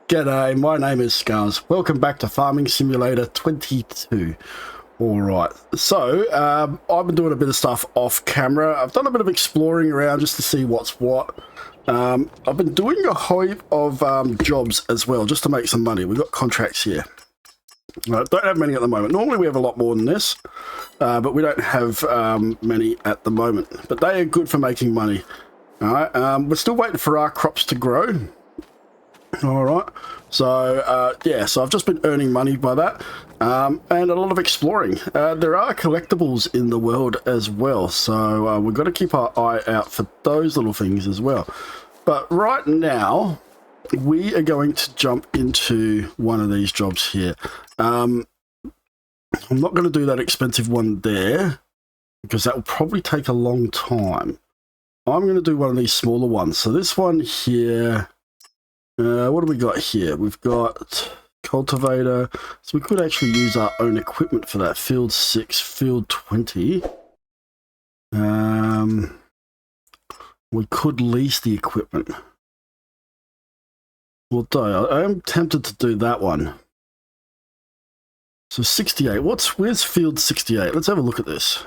G'day, my name is Scars. Welcome back to Farming Simulator 22. Alright, so I've been doing a bit of stuff off camera. I've done a bit of exploring around just to see what's what. I've been doing a whole of jobs as well, just to make some money. We've got contracts here. Don't have many at the moment. Normally we have a lot more than this, but we don't have many at the moment. But they are good for making money. Alright, we're still waiting for our crops to grow. Alright, so yeah, so I've just been earning money by that, and a lot of exploring. There are collectibles in the world as well, so we've got to keep our eye out for those little things as well. But right now, we are going to jump into one of these jobs here. I'm not going to do that expensive one there, because that will probably take a long time. I'm going to do one of these smaller ones. So this one here... what do we got here? We've got cultivator, so we could actually use our own equipment for that. Field 6, field 20. We could lease the equipment. Although I am tempted to do that one. So 68. Where's field 68? Let's have a look at this.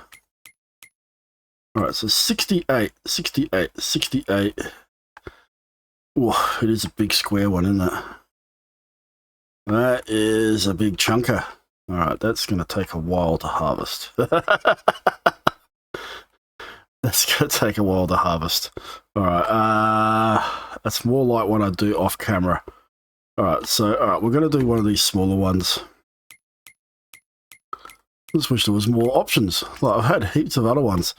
Alright, so 68, 68, 68. Oh, it is a big square one, isn't it? That is a big chunker. Alright, that's going to take a while to harvest. That's going to take a while to harvest. Alright, that's more like what I do off camera. Alright, so we're going to do one of these smaller ones. I just wish there was more options. Like, I've had heaps of other ones.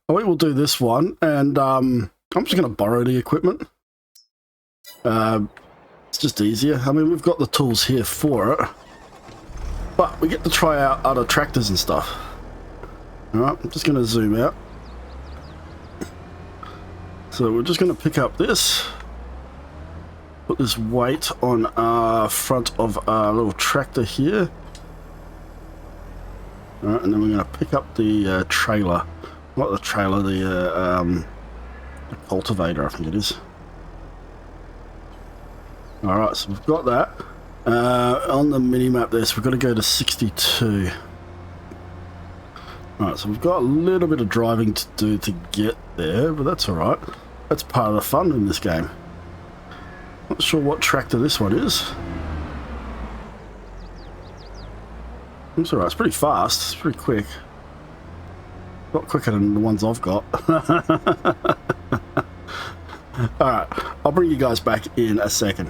I think we'll do this one, and I'm just going to borrow the equipment. It's just easier. I mean, we've got the tools here for it, but we get to try out other tractors and stuff. Alright, I'm just going to zoom out. So we're just going to pick up this, put this weight on our front of our little tractor here. Alright, and then we're going to pick up the trailer. Not the trailer, the cultivator, I think it is. Alright, so we've got that. On the mini-map there, so we've got to go to 62. Alright, so we've got a little bit of driving to do to get there, but that's alright. That's part of the fun in this game. Not sure what tractor this one is. It's alright, it's pretty fast, it's pretty quick. A lot quicker than the ones I've got. Alright, I'll bring you guys back in a second.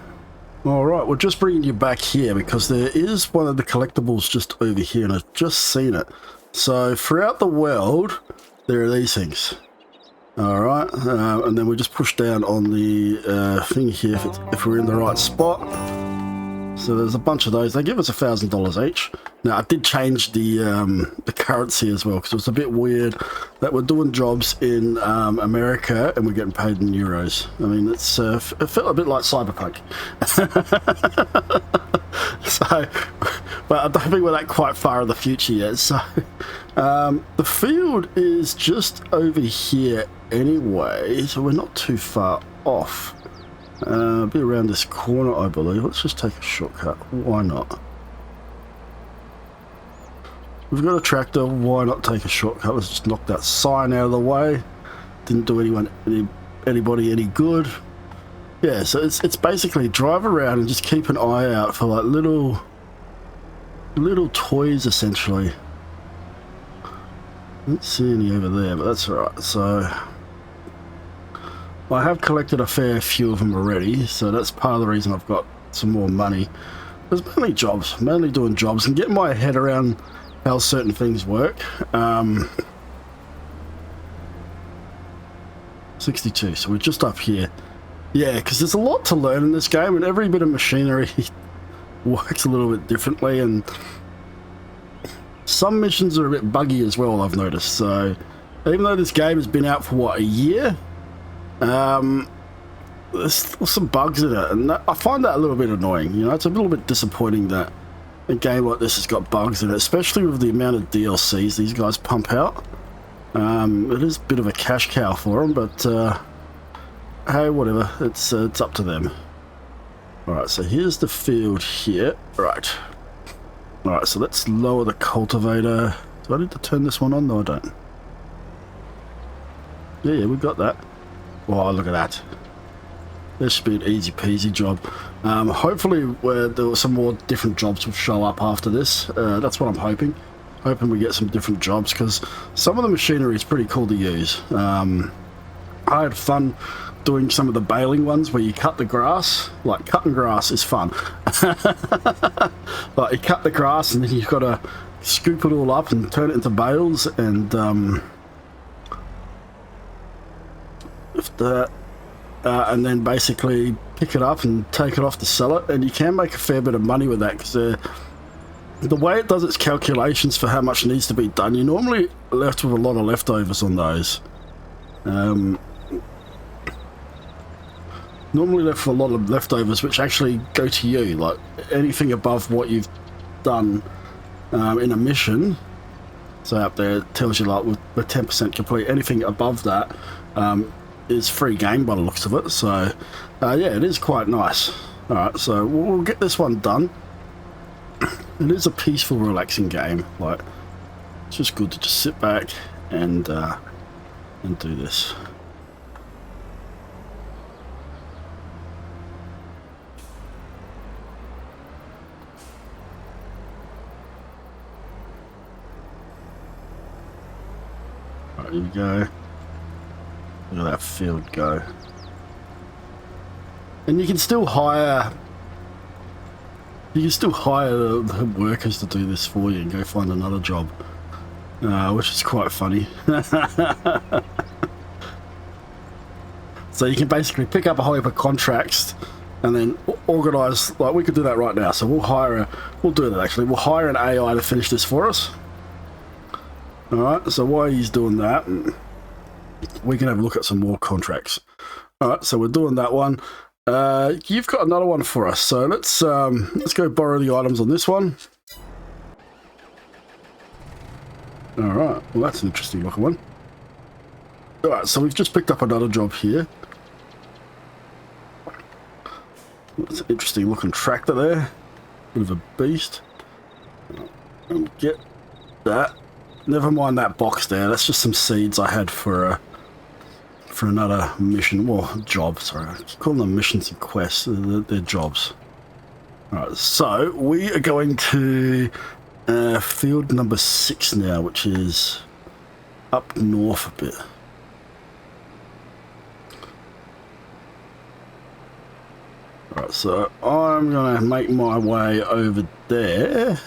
Alright, we're just bringing you back here because there is one of the collectibles just over here and I've just seen it. So throughout the world, there are these things. Alright, and then we just push down on the thing here if we're in the right spot. So there's a bunch of those. They give us $1,000 each. Now I did change the currency as well because it was a bit weird that we're doing jobs in America and we're getting paid in euros. I mean, it's it felt a bit like Cyberpunk. So, but I don't think we're that quite far in the future yet. So the field is just over here anyway, so we're not too far off. Be around this corner, I believe. Let's just take a shortcut. Why not? We've got a tractor. Why not take a shortcut? Let's just knock that sign out of the way. Didn't do anybody any good. Yeah, so it's basically drive around and just keep an eye out for like little toys essentially. Don't see any over there, but that's alright. So I have collected a fair few of them already, so that's part of the reason I've got some more money. There's mainly jobs, mainly doing jobs and getting my head around how certain things work. 62, so we're just up here. Yeah, because there's a lot to learn in this game and every bit of machinery works a little bit differently and some missions are a bit buggy as well, I've noticed. So even though this game has been out for what, a year? There's still some bugs in it, and I find that a little bit annoying. You know, it's a little bit disappointing that a game like this has got bugs in it, especially with the amount of DLCs these guys pump out. It is a bit of a cash cow for them, but hey, whatever. It's up to them. Alright, so here's the field here. Right. Alright, so let's lower the cultivator. Do I need to turn this one on? No, I don't. Yeah, we got that. Wow, look at that. This should be an easy peasy job. Hopefully there were some more different jobs will show up after this. That's what I'm hoping. Hoping we get some different jobs, because some of the machinery is pretty cool to use. I had fun doing some of the baling ones where you cut the grass. Like, cutting grass is fun. Like, you cut the grass and then you've got to scoop it all up and turn it into bales, and and then basically pick it up and take it off to sell it, and you can make a fair bit of money with that, because the way it does its calculations for how much needs to be done, you're normally left with a lot of leftovers on those. Normally left with a lot of leftovers, which actually go to you. Like, anything above what you've done in a mission, so up there it tells you, like, with 10% complete, anything above that is free game by the looks of it. So yeah, it is quite nice. Alright, so we'll get this one done. It is a peaceful, relaxing game. Like, it's just good to just sit back and do this. Alright, here we go. Look at that field go. And you can still hire the workers to do this for you and go find another job, which is quite funny. So you can basically pick up a whole heap of contracts and then organise, like, we could do that right now. So we'll hire an AI to finish this for us. Alright, so while he's doing that, we can have a look at some more contracts. Alright, so we're doing that one. You've got another one for us, so let's go borrow the items on this one. Alright, well, that's an interesting looking one. Alright, so we've just picked up another job here. That's an interesting looking tractor there. Bit of a beast. I'll get that. Never mind that box there, that's just some seeds I had for another mission, well, job, sorry. I keep calling them missions and quests, they're jobs. Alright, so we are going to field number 6 now, which is up north a bit. Alright, so I'm going to make my way over there.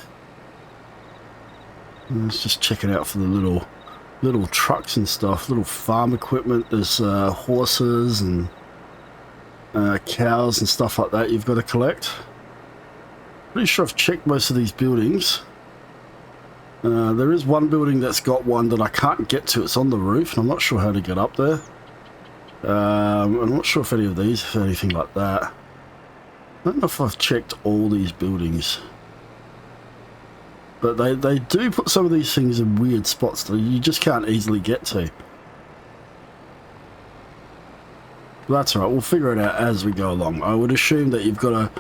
Let's just check it out for the little trucks and stuff, little farm equipment. There's horses and cows and stuff like that you've got to collect. Pretty sure I've checked most of these buildings. There is one building that's got one that I can't get to. It's on the roof and I'm not sure how to get up there. I'm not sure if any of these have anything like that. I don't know if I've checked all these buildings. But they do put some of these things in weird spots that you just can't easily get to. That's alright, we'll figure it out as we go along. I would assume that you've got to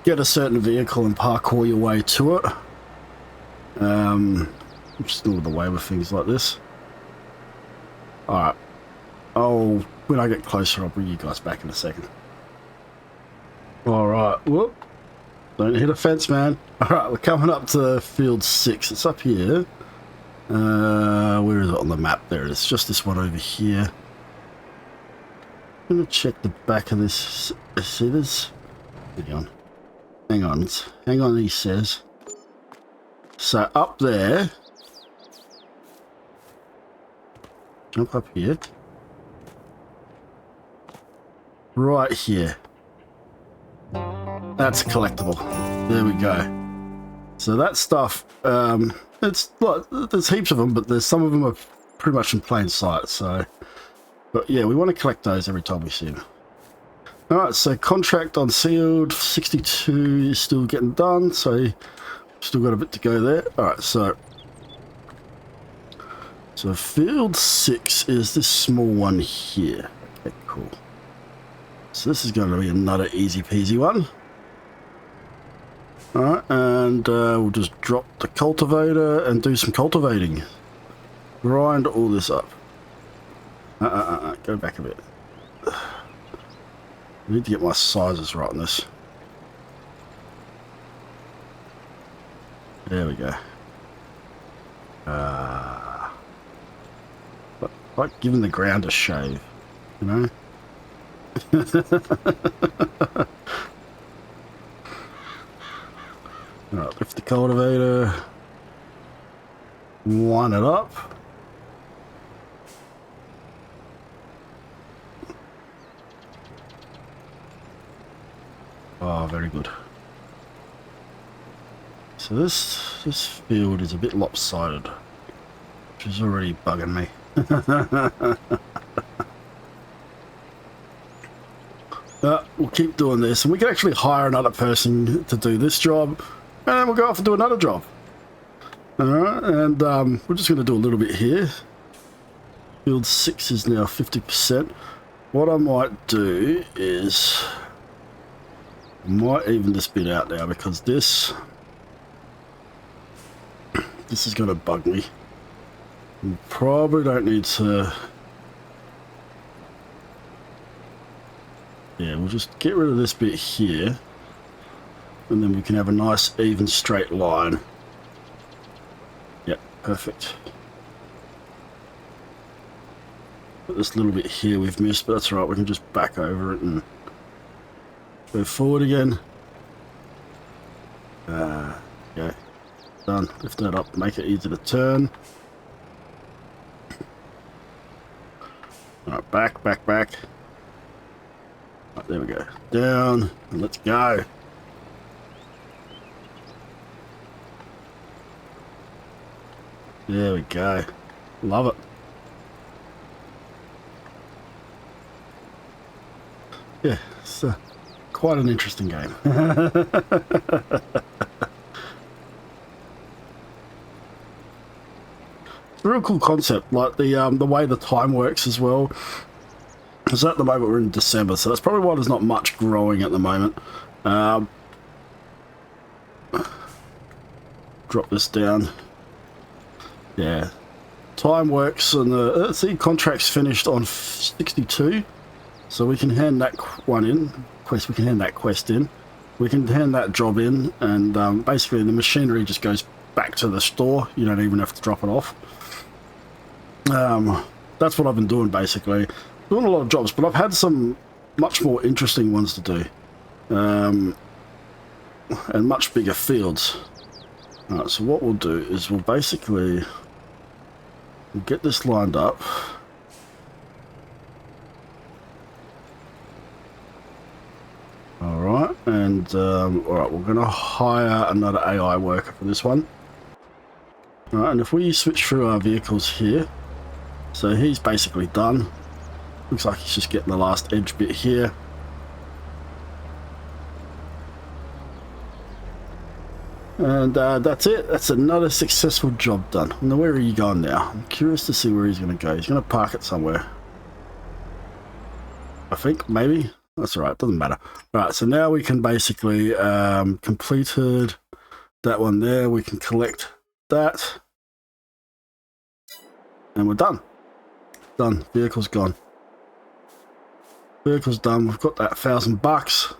get a certain vehicle and parkour your way to it. I'm just not the way with things like this. Alright. When I get closer, I'll bring you guys back in a second. Alright, whoop. Don't hit a fence, man. Alright, we're coming up to field 6. It's up here. Where is it on the map? There it is. Just this one over here. I'm going to check the back of this. See this? Hang on, he says. So up there. Jump up here. Right here. That's a collectible. There we go. So that stuff, it's like, there's heaps of them, but there's some of them are pretty much in plain sight. So, but yeah, we want to collect those every time we see them. All right, so contract on sealed 62 is still getting done. So still got a bit to go there. All right, so field 6 is this small one here. Okay, cool. So this is going to be another easy peasy one. Alright, and we'll just drop the cultivator and do some cultivating. Grind all this up. Go back a bit. I need to get my sizes right on this. There we go. Like giving the ground a shave, you know? Alright, lift the cultivator. Line it up. Oh, very good. So this field is a bit lopsided, which is already bugging me. We'll keep doing this, and we can actually hire another person to do this job, and then we'll go off and do another job. Alright, and we're just going to do a little bit here. Field 6 is now 50%. What I might do is I might even this bit out now, because this is going to bug me. We probably don't need to. Yeah, we'll just get rid of this bit here, and then we can have a nice even straight line. Yep, perfect. But this little bit here we've missed, but that's all right. We can just back over it and go forward again. Okay, done. Lift that up, make it easy to turn. All right, back. Right, there we go. Down, and let's go. There we go. Love it. Yeah, it's quite an interesting game. It's a real cool concept, like the way the time works as well. Because at the moment we're in December, so that's probably why there's not much growing at the moment. Drop this down. Yeah, time works, and the see, contract's finished on 62, so we can hand that one in. Quest, we can hand that quest in. We can hand that job in, and basically the machinery just goes back to the store. You don't even have to drop it off. That's what I've been doing, basically. Doing a lot of jobs, but I've had some much more interesting ones to do, and much bigger fields. Alright, so what we'll do is we'll basically get this lined up. Alright, and alright, we're going to hire another AI worker for this one. Alright, and if we switch through our vehicles here, so he's basically done. Looks like he's just getting the last edge bit here. And that's it. That's another successful job done. Now, where are you going now? I'm curious to see where he's going to go. He's going to park it somewhere, I think, maybe. That's all right. Doesn't matter. All right, so now we can basically completed that one there. We can collect that. And we're done. Done. Vehicle's gone. Vehicle's done. We've got that $1,000.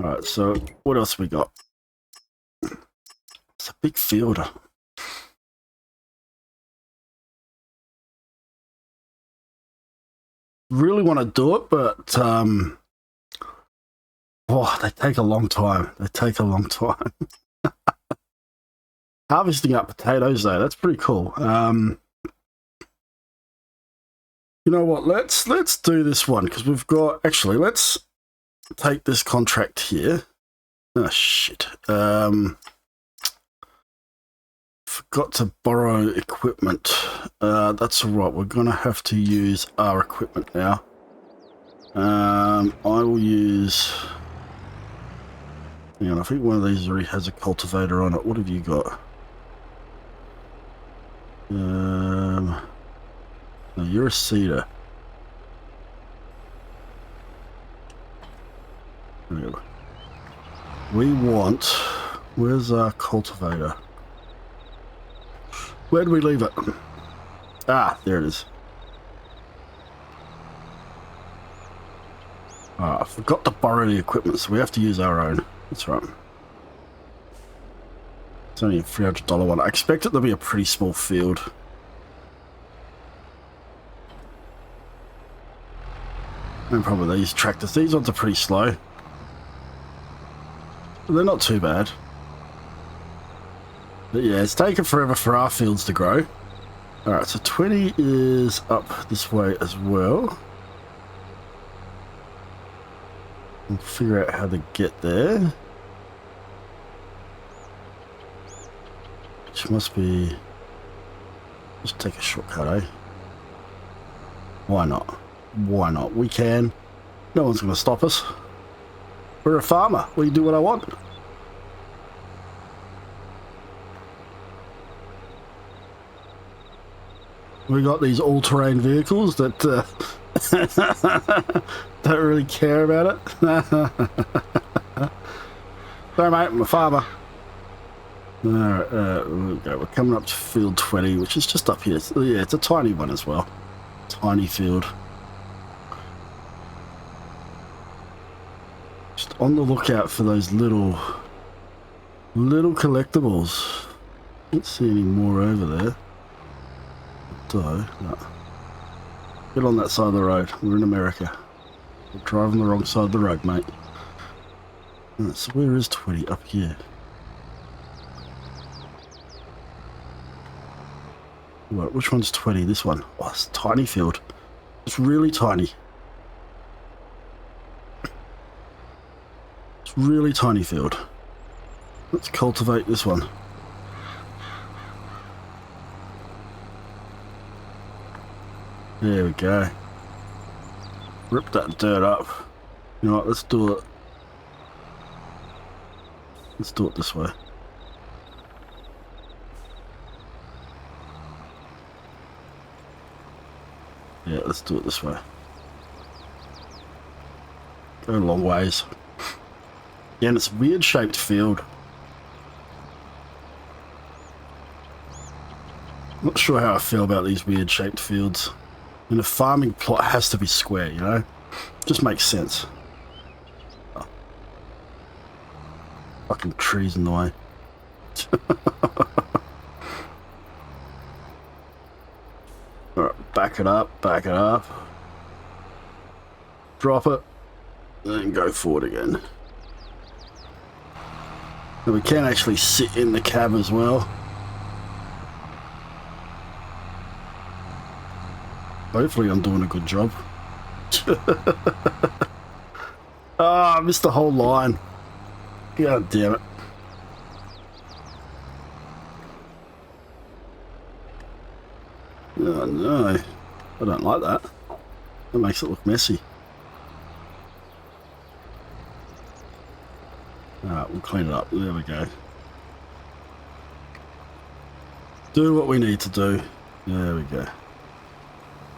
Alright, so what else we got? It's a big fielder. Really want to do it, but oh, they take a long time. They take a long time. Harvesting up potatoes though, that's pretty cool. You know what? Let's do this one, because we've got, actually, let's take this contract here. Oh shit. Forgot to borrow equipment. That's all right. We're gonna have to use our equipment now. I will use, hang on, I think one of these already has a cultivator on it. What have you got? No, you're a seeder. We want... Where's our cultivator? Where did we leave it? Ah, there it is. I forgot to borrow the equipment, so we have to use our own. That's right. It's only a $300 one. I expect it to be a pretty small field. No problem with these tractors. These ones are pretty slow. But they're not too bad. But yeah, it's taken forever for our fields to grow. Alright, so 20 is up this way as well. We'll figure out how to get there. Which must be... Just take a shortcut, eh? Why not? Why not? We can. No one's going to stop us. We're a farmer. We do what I want. We got these all-terrain vehicles that don't really care about it. Sorry, mate, I'm a farmer. Alright, we're coming up to field 20, which is just up here. So, yeah, it's a tiny one as well. Tiny field. Just on the lookout for those little collectibles. Don't see any more over there. No. Get on that side of the road. We're in America. We're driving the wrong side of the road, mate. Right, so where is 20? Up here. Right, which one's 20? This one. Oh, it's a tiny field. It's really tiny. It's really tiny field. Let's cultivate this one. There we go. Rip that dirt up. You know what, let's do it. Let's do it this way. Yeah, let's do it this way. Go a long ways. Yeah, and it's a weird shaped field. Not sure how I feel about these weird shaped fields. And a farming plot has to be square, you know? Just makes sense. Oh. Fucking trees in the way. Alright, back it up, back it up. Drop it. Then go forward again. And we can actually sit in the cab as well. Hopefully I'm doing a good job. Ah, I missed the whole line. God damn it. Oh no, I don't like that. That makes it look messy. Alright, we'll clean it up. There we go. Do what we need to do. There we go.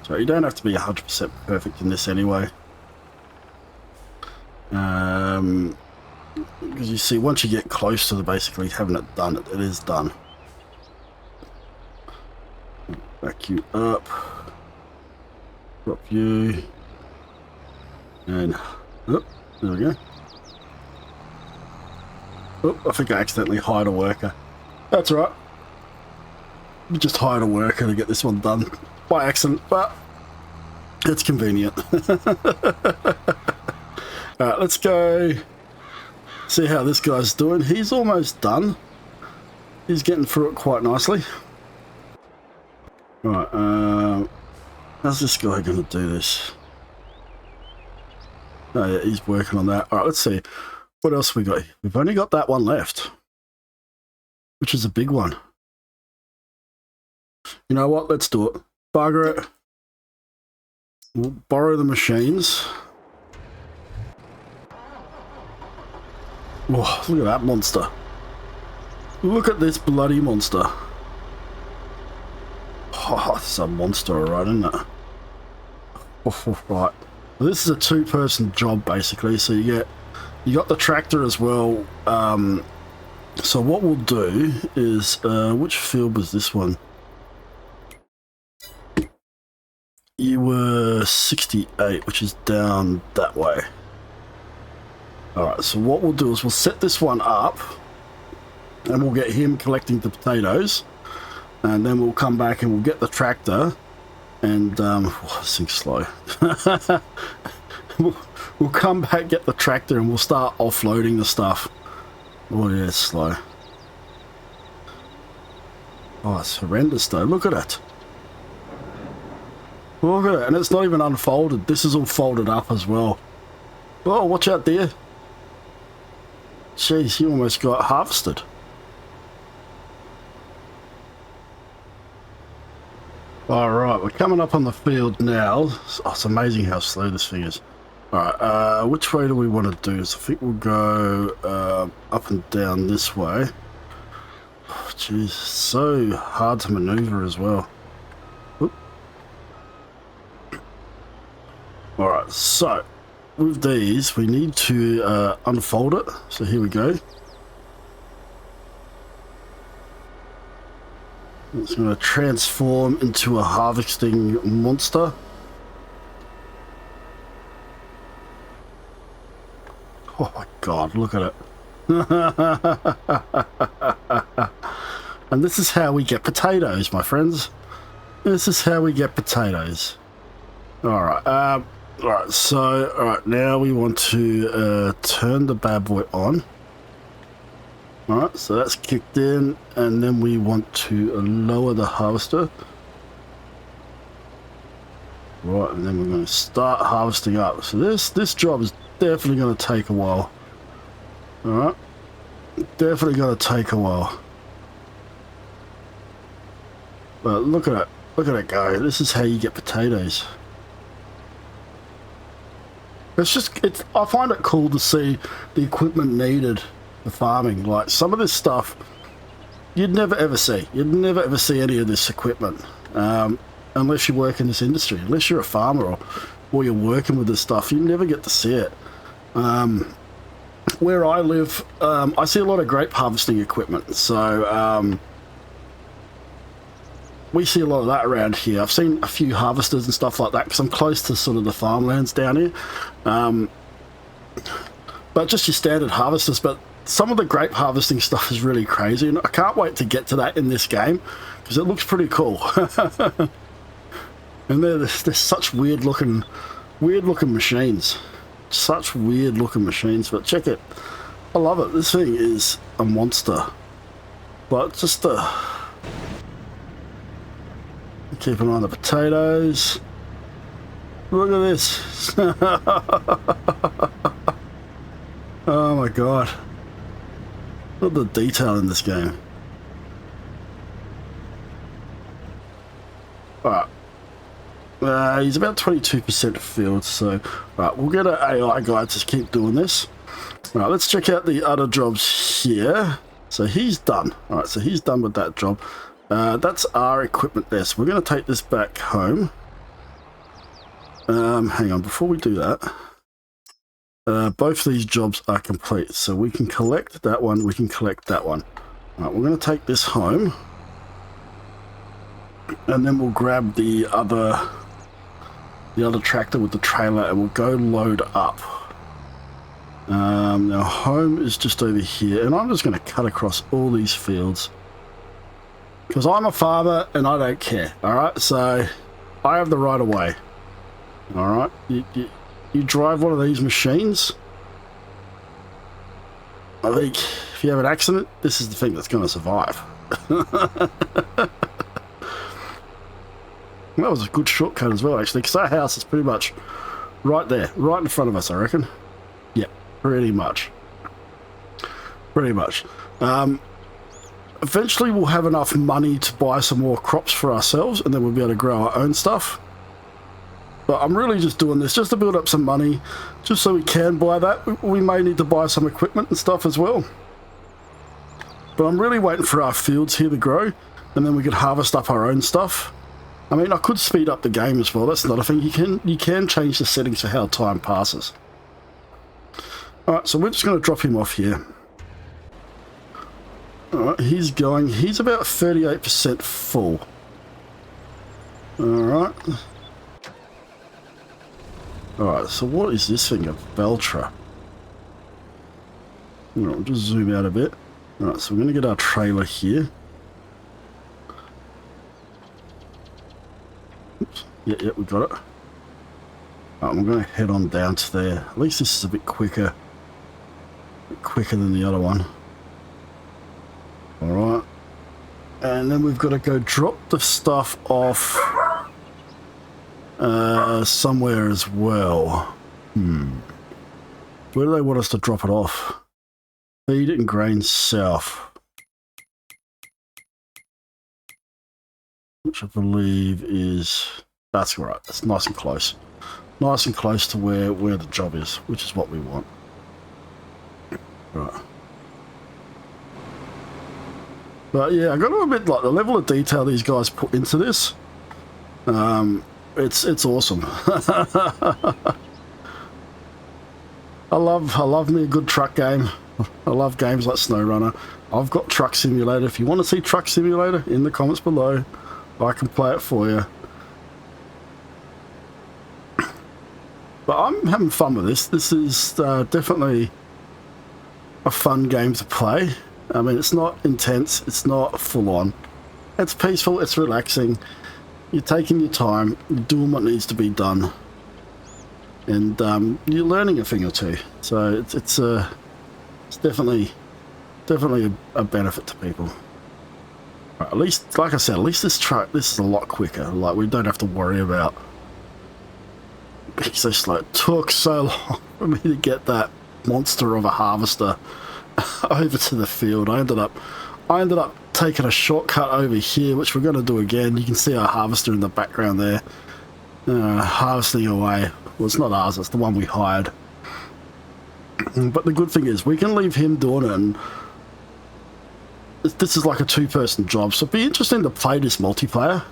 So you don't have to be 100% perfect in this anyway. Because you see, once you get close to basically having it done, it is done. Back you up. Drop you. And, oh, there we go. Oh, I think I accidentally hired a worker. That's right. We just hired a worker to get this one done by accident, but it's convenient. Alright, let's go see how this guy's doing. He's almost done. He's getting through it quite nicely. Alright, how's this guy going to do this? Oh yeah, he's working on that. Alright, let's see. What else we got? We've only got that one left, which is a big one. You know what? Let's do it. Bugger it. We'll borrow the machines. Oh, look at that monster. Look at this bloody monster. Oh, it's a monster, alright, isn't it? Oh, right. Well, this is a two-person job, basically, so you get You got the tractor as well. So what we'll do is, which field was this one? You were 68, which is down that way. Alright, so what we'll do is we'll set this one up and we'll get him collecting the potatoes, and then we'll come back and we'll get the tractor and this thing's slow. we'll come back, get the tractor, and we'll start offloading the stuff. Oh yeah, it's slow. Oh, it's horrendous though. Look at it. Look at it, and it's not even unfolded. This is all folded up as well. Oh, watch out there. Jeez, he almost got harvested. Alright, we're coming up on the field now. Oh, it's amazing how slow this thing is. Alright, which way do we want to do? So I think we'll go up and down this way. Oh, jeez, so hard to maneuver as well. Alright, so with these we need to unfold it. So here we go. It's going to transform into a harvesting monster. Oh my god, look at it. And this is how we get potatoes, my friends. This is how we get potatoes. Alright, alright, so alright, now we want to turn the bad boy on. Alright, so that's kicked in, and then we want to lower the harvester. Right, and then we're going to start harvesting up. So this job is definitely going to take a while. Alright, definitely going to take a while. But look at it go. This is how you get potatoes. I find it cool to see the equipment needed for farming. Like some of this stuff you'd never ever see. You'd never ever see any of this equipment unless you work in this industry. Unless you're a farmer or you're working with this stuff, you never get to see it. Where I live, I see a lot of grape harvesting equipment, so we see a lot of that around here. I've seen a few harvesters and stuff like that because I'm close to sort of the farmlands down here. But just your standard harvesters. But some of the grape harvesting stuff is really crazy, and I can't wait to get to that in this game because it looks pretty cool. And they're such weird looking machines. Such weird looking machines, but check it. I love it. This thing is a monster. But just keep an eye on the potatoes. Look at this. Oh my god. Look at the detail in this game. Alright. He's about 22% filled, so right, we'll get an AI guy to keep doing this. Alright, let's check out the other jobs here. So he's done. Alright, so he's done with that job. That's our equipment there, so we're going to take this back home. Hang on, before we do that, both of these jobs are complete, so we can collect that one, we can collect that one. Alright, we're going to take this home, and then we'll grab the other tractor with the trailer and we'll go load up. Now home is just over here, and I'm just going to cut across all these fields because I'm a farmer and I don't care. Alright, so I have the right of way. Alright, you drive one of these machines, I think if you have an accident, this is the thing that's going to survive. That was a good shortcut as well, actually, because our house is pretty much right there, right in front of us, I reckon. Yeah, pretty much. Pretty much. Eventually we'll have enough money to buy some more crops for ourselves, and then we'll be able to grow our own stuff. But I'm really just doing this just to build up some money, just so we can buy that. We may need to buy some equipment and stuff as well. But I'm really waiting for our fields here to grow, and then we can harvest up our own stuff. I mean, I could speed up the game as well. That's another thing. You can change the settings for how time passes. Alright, so we're just going to drop him off here. Alright, he's about 38% full. Alright. Alright, so what is this thing? A Veltra. Alright, we'll just zoom out a bit. Alright, so we're going to get our trailer here. Oops. Yeah, we got it. Alright, we're going to head on down to there. At least this is a bit quicker. Quicker than the other one. Alright. And then we've got to go drop the stuff off somewhere as well. Where do they want us to drop it off? Feed it in Grain South. Which I believe is... That's right. That's nice and close. Nice and close to where the job is, which is what we want. Right. But yeah, I got to admit, like, the level of detail these guys put into this, it's awesome. I love me a good truck game. I love games like SnowRunner. I've got Truck Simulator. If you want to see Truck Simulator, in the comments below, I can play it for you. But I'm having fun with this. This is definitely a fun game to play. I mean, it's not intense, it's not full on. It's peaceful, it's relaxing. You're taking your time, you're doing what needs to be done. And you're learning a thing or two. So it's definitely a benefit to people. Right, at least, like I said, at least this is a lot quicker. Like, we don't have to worry about being so slow. It took so long for me to get that monster of a harvester over to the field. I ended up taking a shortcut over here, which we're going to do again. You can see our harvester in the background there, harvesting away. Well, it's not ours, it's the one we hired. But the good thing is we can leave him doing it, and this is like a two-person job, so it'd be interesting to play this multiplayer.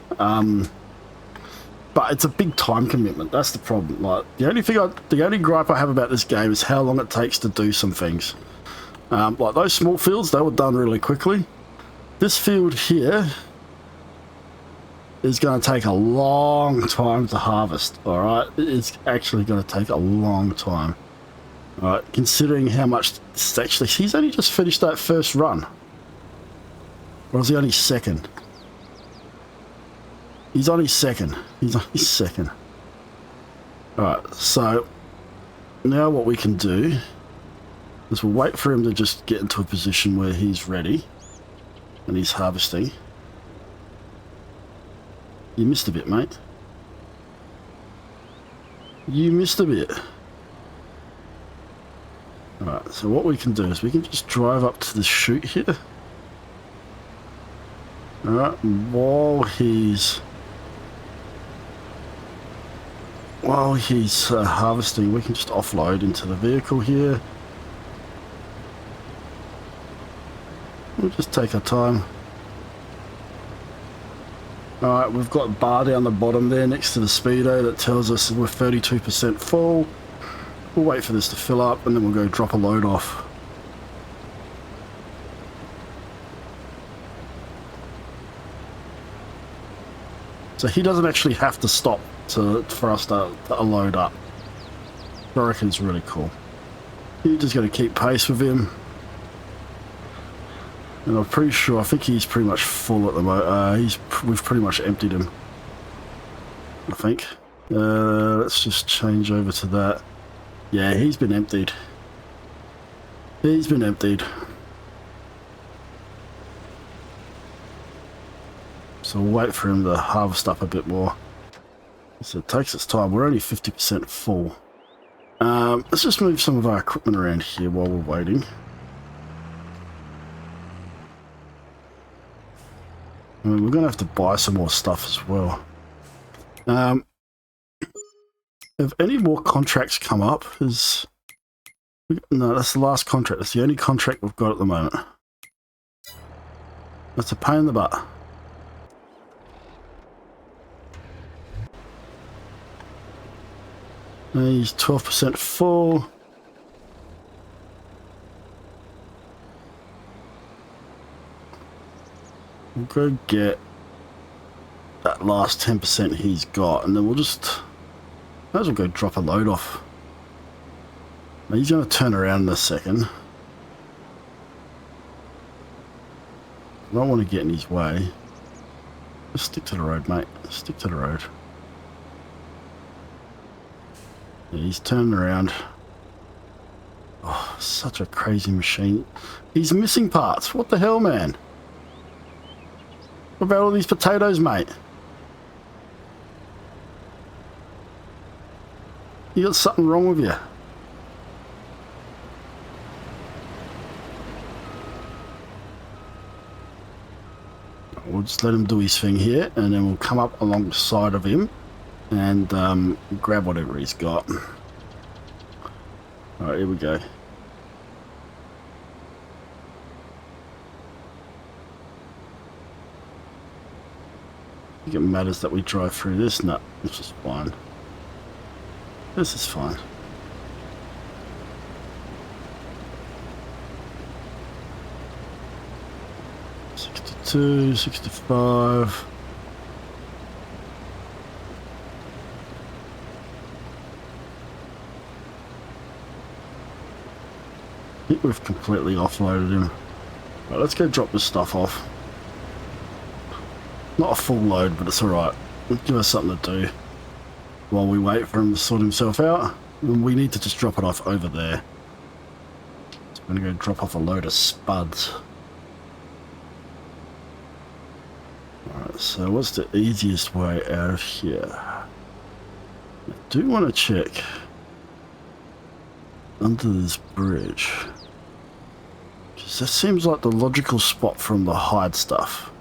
But it's a big time commitment. That's the problem. Like, the only gripe I have about this game is how long it takes to do some things. Like those small fields, they were done really quickly. This field here is going to take a long time to harvest. All right, it's actually going to take a long time. All right, considering how much this actually, he's only just finished that first run, or is he only second? He's only second. He's only second. All right, so now what we can do is we'll wait for him to just get into a position where he's ready and he's harvesting. You missed a bit, mate. You missed a bit. Alright, so what we can do is we can just drive up to the chute here. Alright, while he's harvesting, we can just offload into the vehicle here. We'll just take our time. Alright, we've got a bar down the bottom there next to the speedo that tells us we're 32% full. We'll wait for this to fill up and then we'll go drop a load off. So he doesn't actually have to stop for us to load up. I reckon it's really cool. You're just going to keep pace with him. And I'm pretty sure, I think he's pretty much full at the moment. We've pretty much emptied him, I think. Let's just change over to that. Yeah, he's been emptied. He's been emptied. So we'll wait for him to harvest up a bit more. So it takes its time. We're only 50% full. Let's just move some of our equipment around here while we're waiting. I mean, we're going to have to buy some more stuff as well. Have any more contracts come up? No, that's the last contract. That's the only contract we've got at the moment. That's a pain in the butt. He's 12% full. We'll go get that last 10% he's got, and then we'll just might as well go drop a load off. Now he's going to turn around in a second. I don't want to get in his way. Just stick to the road, mate. Stick to the road. Yeah, he's turning around. Oh, such a crazy machine. He's missing parts. What the hell, man? What about all these potatoes, mate? You got something wrong with you. We'll just let him do his thing here, and then we'll come up alongside of him and grab whatever he's got. Alright, here we go. I think it matters that we drive through this? No, this is fine. This is fine. $62, $65. I think we've completely offloaded him. Right, let's go drop this stuff off. Not a full load, but it's alright. It'll give us something to do while we wait for him to sort himself out. And we need to just drop it off over there. So I'm going to go drop off a load of spuds. Alright, so what's the easiest way out of here? I do want to check under this bridge. Because that seems like the logical spot from the hide stuff.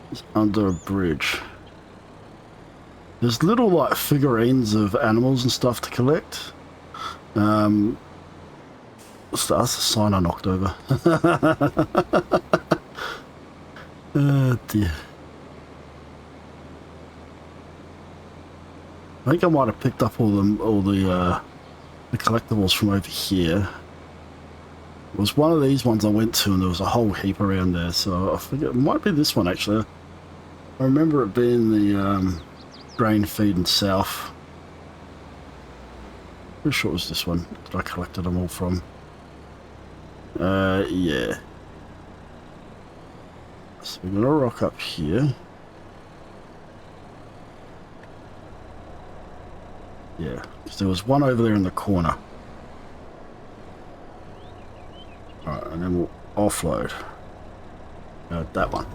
It's under a bridge. There's little like figurines of animals and stuff to collect. That's the sign I knocked over. Oh dear. I think I might have picked up all the collectibles from over here. It was one of these ones I went to, and there was a whole heap around there. So I think it might be this one actually. I remember it being the grain feed and south. Pretty sure it was this one that I collected them all from. Yeah. So we're gonna rock up here. Yeah, because there was one over there in the corner. Alright, and then we'll offload. That one.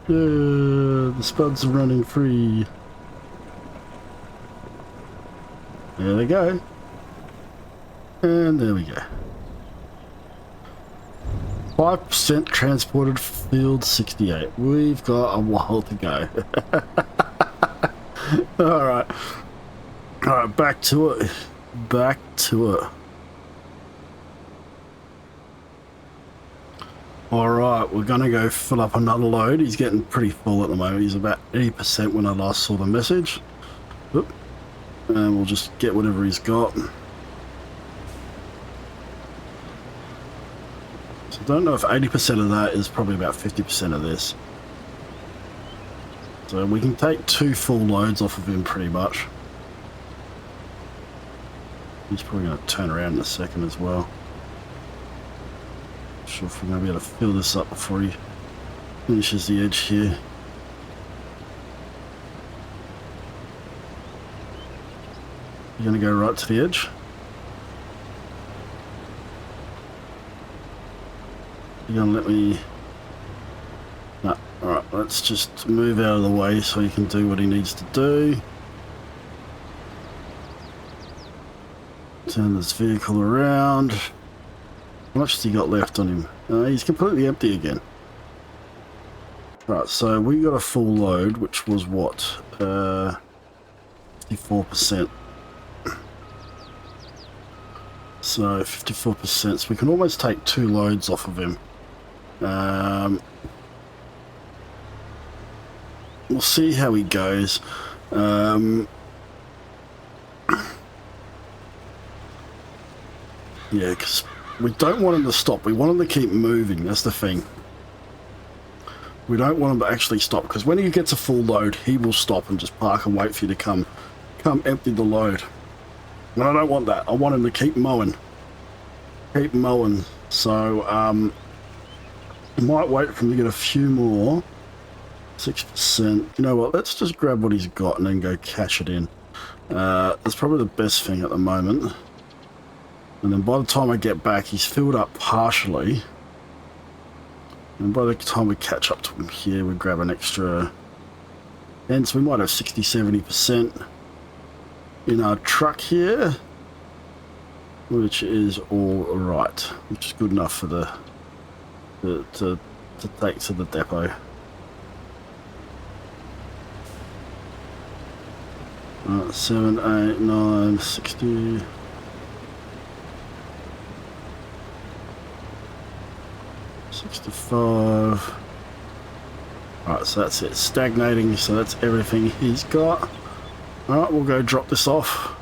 Yeah, the spuds are running free. There they go. And there we go. 5% transported, field 68. We've got a while to go. Alright. Alright, back to it. Back to it. Alright, we're gonna go fill up another load. He's getting pretty full at the moment. He's about 80% when I last saw the message. Oop. And we'll just get whatever he's got. So I don't know if 80% of that is probably about 50% of this. So we can take 2 full loads off of him pretty much. He's probably going to turn around in a second as well. Not sure if we're going to be able to fill this up before he finishes the edge here. You're going to go right to the edge. You're going to let me... No. Alright, let's just move out of the way so he can do what he needs to do. Turn this vehicle around. How much has he got left on him? He's completely empty again. Right, so we got a full load, which was what? 54%. So 54%, so we can almost take 2 loads off of him. We'll see how he goes. Yeah, because We don't want him to stop. We want him to keep moving. That's the thing. We don't want him to actually stop, because when he gets a full load, he will stop and just park and wait for you to come empty the load. And I don't want that. I want him to keep mowing. Keep mowing. So, I might wait for him to get a few more. 6%. You know what? Let's just grab what he's got and then go cash it in. That's probably the best thing at the moment. And then by the time I get back, he's filled up partially. And by the time we catch up to him here, we grab an extra. And so we might have 60-70% in our truck here, which is all right, which is good enough for the to take to the depot. Right, 7, 8, 9, 60. 65. Alright, so that's it. Stagnating, so that's everything he's got. Alright, we'll go drop this off.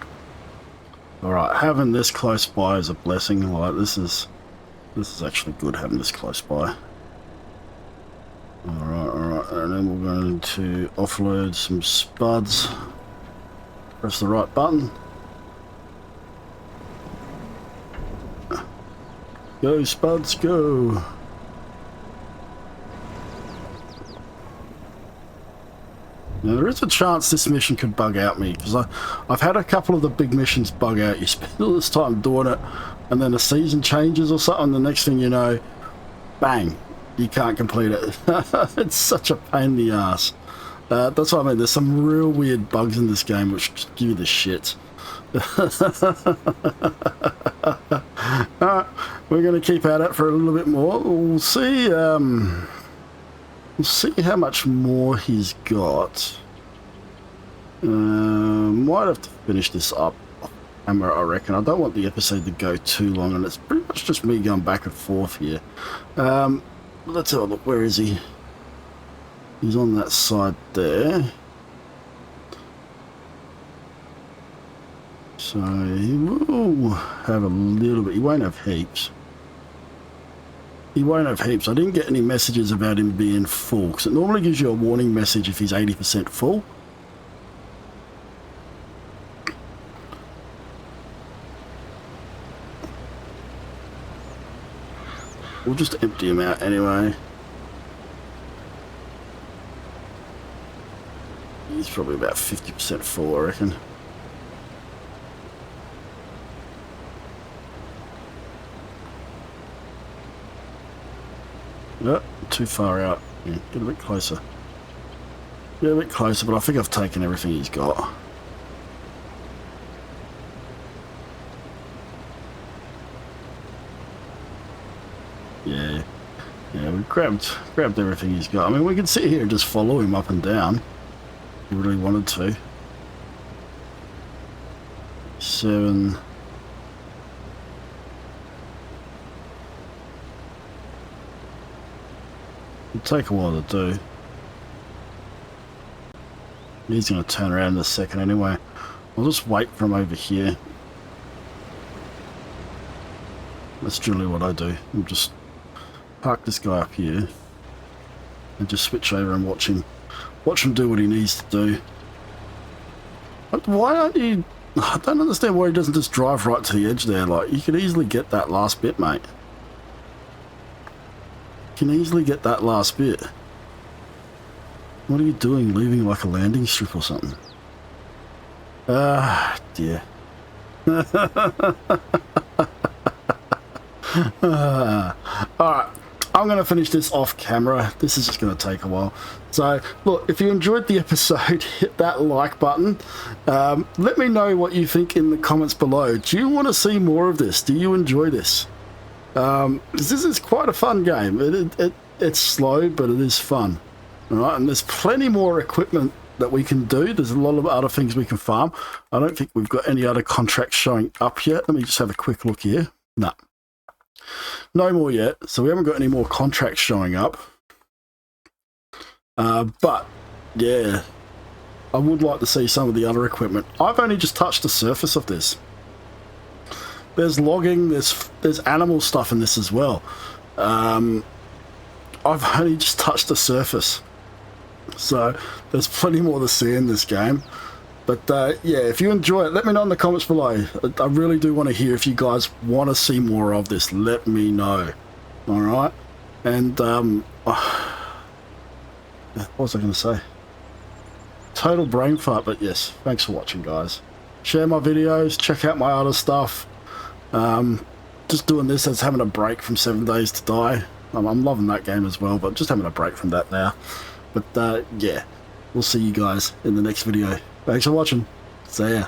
Alright, having this close by is a blessing. Like, this is actually good, having this close by. Alright, and then we're going to offload some spuds. Press the right button. Go, spuds, go! Now, there is a chance this mission could bug out me, because I've had a couple of the big missions bug out. You spend all this time doing it, and then the season changes or something, the next thing you know, bang, you can't complete it. It's such a pain in the ass. That's what I mean, there's some real weird bugs in this game which just give you the shit. Alright, we're going to keep at it for a little bit more. We'll see how much more he's got. Might have to finish this up off camera, I reckon. I don't want the episode to go too long, and it's pretty much just me going back and forth here. Let's have a look. Where is he? He's on that side there. So he will have a little bit. He won't have heaps. He won't have heaps. I didn't get any messages about him being full, because it normally gives you a warning message if he's 80% full. We'll just empty him out anyway. He's probably about 50% full, I reckon. Oh, too far out. Yeah, get a bit closer. Get a bit closer, but I think I've taken everything he's got. Yeah, we grabbed everything he's got. I mean, we could sit here and just follow him up and down if we really wanted to. 7. It'll take a while to do. He's going to turn around in a second anyway. I'll just wait for him over here. That's generally what I do. I'll just park this guy up here and just switch over and watch him do what he needs to do. But why aren't you... I don't understand why he doesn't just drive right to the edge there. Like, you could easily get that last bit, mate. You can easily get that last bit. What are you doing, leaving like a landing strip or something? Ah, dear. Alright, I'm going to finish this off camera. This is just going to take a while. So, look, if you enjoyed the episode, hit that like button. Let me know what you think in the comments below. Do you want to see more of this? Do you enjoy this? This is quite a fun game. It's slow, but it is fun. Alright, and there's plenty more equipment that we can do. There's a lot of other things we can farm. I don't think we've got any other contracts showing up yet. Let me just have a quick look here. No more yet. So we haven't got any more contracts showing up. But, yeah, I would like to see some of the other equipment. I've only just touched the surface of this. there's logging, there's animal stuff in this as well. I've only just touched the surface, so there's plenty more to see in this game. But yeah, if you enjoy it, let me know in the comments below. I really do want to hear if you guys want to see more of this. Let me know. All right, and what was I going to say? Total brain fart, but yes, thanks for watching, guys. Share my videos, check out my other stuff. Just doing this as having a break from 7 Days to Die. I'm loving that game as well, but just having a break from that now. But yeah, we'll see you guys in the next video. Thanks for watching. See ya.